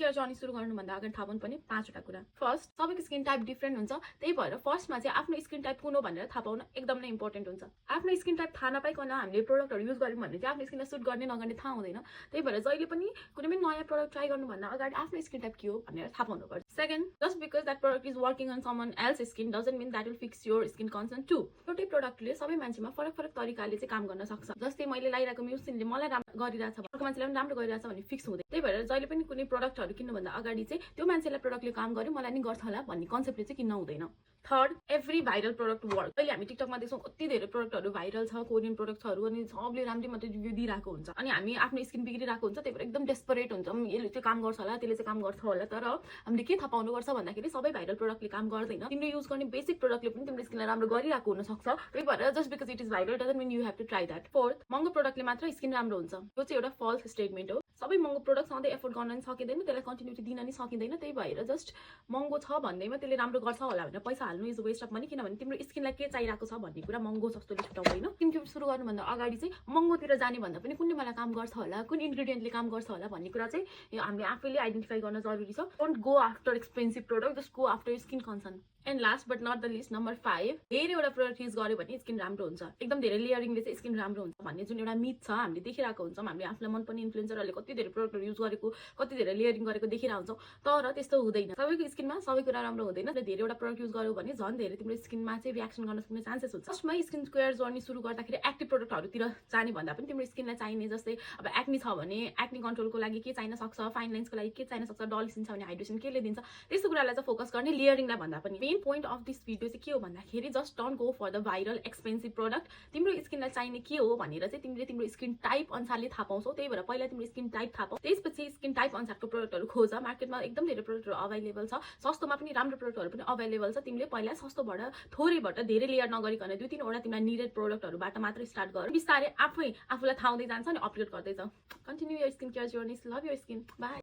Care journey सुरु गर्नुभन्दा अगाडि थाहा पाउनुपर्ने 5वटा कुरा। फर्स्ट, सबैको स्किन टाइप डिफ्रेन्ट हुन्छ, त्यही भएर फर्स्टमा चाहिँ आफ्नो स्किन टाइप कुन हो भनेर थाहा पाउन एकदम नै इम्पोर्टेन्ट हुन्छ। आफ्नो स्किन टाइप थाहा नपाइकन हामीले प्रोडक्टहरू युज गर्यौँ भने चाहिँ आफ्नो स्किनलाई सुट गर्ने नगर्ने थाहा हुँदैन। त्यही भएर जहिले पनि कुनै पनि नयाँ प्रोडक्ट ट्राई गर्नुभन्दा अगाडि आफ्नो स्किन टाइप के हो भनेर थाहा पाउनुपर्छ। Second, just because that product is working on someone else skin doesn't mean that will fix your skin concern too. एउटै प्रोडक्टले सबै मान्छेमा फरक फरक तरिकाले चाहिँ काम गर्न सक्छ। जस्तै मैले लगाइरहेको म्युसिनले मलाई राम्रो गरिरहेछ भने अर्को मान्छेलाई पनि राम्रो गरिरहेछ भने फिक्स हुँदैन। त्यही भएर जहिले पनि कुनै प्रोडक्टहरू किन्नुभन्दा अगाडि चाहिँ त्यो मान्छेलाई प्रोडक्टले काम गर्यो मलाई नि गर्छ होला भन्ने कन्सेप्टले चाहिँ किन्न हुँदैन। Third, every viral product work. अहिले हामी टिकटकमा देख्छौँ कति धेरै प्रोडक्टहरू भाइरल छ, कोरियन प्रोडक्टहरू, अनि सबले राम्रै मात्रै रिभ्यू दिइरहेको हुन्छ अनि हामी आफ्नो स्किन बिग्रिरहेको हुन्छ। त्यही भएर एकदम डेस्परेट हुन्छौँ, यसले चाहिँ काम गर्छ होला, त्यसले चाहिँ काम गर्छ होला। तर हामीले के थाहा पाउनुपर्छ भन्दाखेरि सबै भाइरल प्रोडक्टले काम गर्दैन। तिमीले युज गर्ने बेसिक प्रोडक्टले पनि तिम्रो स्किनलाई राम्रो गरिरहेको हुनसक्छ। त्यही भएर just because it is viral doesn't mean you have to try that. Fourth, महँगो प्रोडक्टले मात्र स्किन राम्रो हुन्छ, यो चाहिँ एउटा फल्स स्टेटमेन्ट हो। सबै महँगो प्रोडक्ट सधैँ एफोर्ड गर्न नि सकिँदैन, त्यसलाई कन्टिन्युटी दिन नि सकिँदैन। त्यही भएर जस्ट महँगो छ भन्दैमा त्यसले राम्रो गर्छ होला भनेर पैसा हाल्नु इज वेस्ट अफ मनी, किनभने तिम्रो स्किनलाई के चाहिरहेको छ भन्ने कुरा महँगो सस्तोले छुट्याउँदैन। स्किन केयर सुरु गर्नुभन्दा अगाडि चाहिँ महँगोतिर जाने भन्दा पनि कुनले मलाई काम गर्छ होला, कुन इन्ग्रिडियन्टले काम गर्छ होला भन्ने कुरा चाहिँ हामीले आफैले आइडेन्टिफाई गर्न जरुरी छ। Don't go after expensive product, just go after skin concern. And last but not the least, number 5, धेरैवटा प्रोडक्ट युज गर्यो भने स्किन राम्रो हुन्छ, एकदम धेरै लेयरिङले चाहिँ स्किन राम्रो हुन्छ भन्ने जुन एउटा मिथ छ हामीले देखिरहेको हुन्छौँ। हामीले आफूलाई मनपर्ने इन्फ्लुएन्सरहरूले कति धेरै प्रोडक्टहरू युज गरेको, कति धेरै लेयरिङ गरेको देखिरहेको हुन्छौँ। तर त्यस्तो हुँदैन, सबैको स्किनमा सबै कुरा राम्रो हुँदैन। धेरैवटा प्रोडक्ट युज गर्यो भने झन् धेरै तिम्रो स्किनमा चाहिँ रियाक्सन गर्न सक्ने चान्सेस हुन्छ। फर्स्टमा स्किन केयर जर्नी सुरु गर्दाखेरि एक्टिभ प्रोडक्टहरूतिर जाने भन्दा पनि तिम्रो स्किनलाई चाहिने, जस्तै अब एक्नी छ भने एक्नी कन्ट्रोलको लागि के चाहिन सक्छ, फाइन लाइन्सको लागि के चाहिन सक्छ, डल स्किन छ भने हाइड्रेसन केले दिन्छ, त्यस्तो कुरालाई चाहिँ फोकस गर्ने, लेयरिङलाई भन्दा पनि। Main point of this video चाहिँ के हो भन्दाखेरि just don't go for the viral expensive product. तिम्रो स्किनलाई चाहिने के हो भनेर चाहिँ तिमीले तिम्रो स्किन टाइप अनुसारले थाहा पाउँछौ। त्यही भएर पहिला तिम्रो स्किन टाइप थाहा पाऊ, त्यसपछि स्किन टाइप अनुसारको प्रोडक्टहरू खोज। मार्केटमा एकदम धेरै प्रोडक्टहरू अभाइलेबल छ, सस्तोमा पनि राम्रो प्रोडक्टहरू पनि अभाइलेबल छ। तिमीले पहिला सस्तोबाट थोरैबाट धेरै लेयर नगरिकन 2-3वटा तिमीलाई निडेड प्रोडक्टहरूबाट मात्र स्टार्ट गर। बिस्तारै आफै आफूलाई थाहा हुँदै जान्छ अनि अपग्रेड गर्दै जाऊ। Continue your skin care journey, love your skin, by.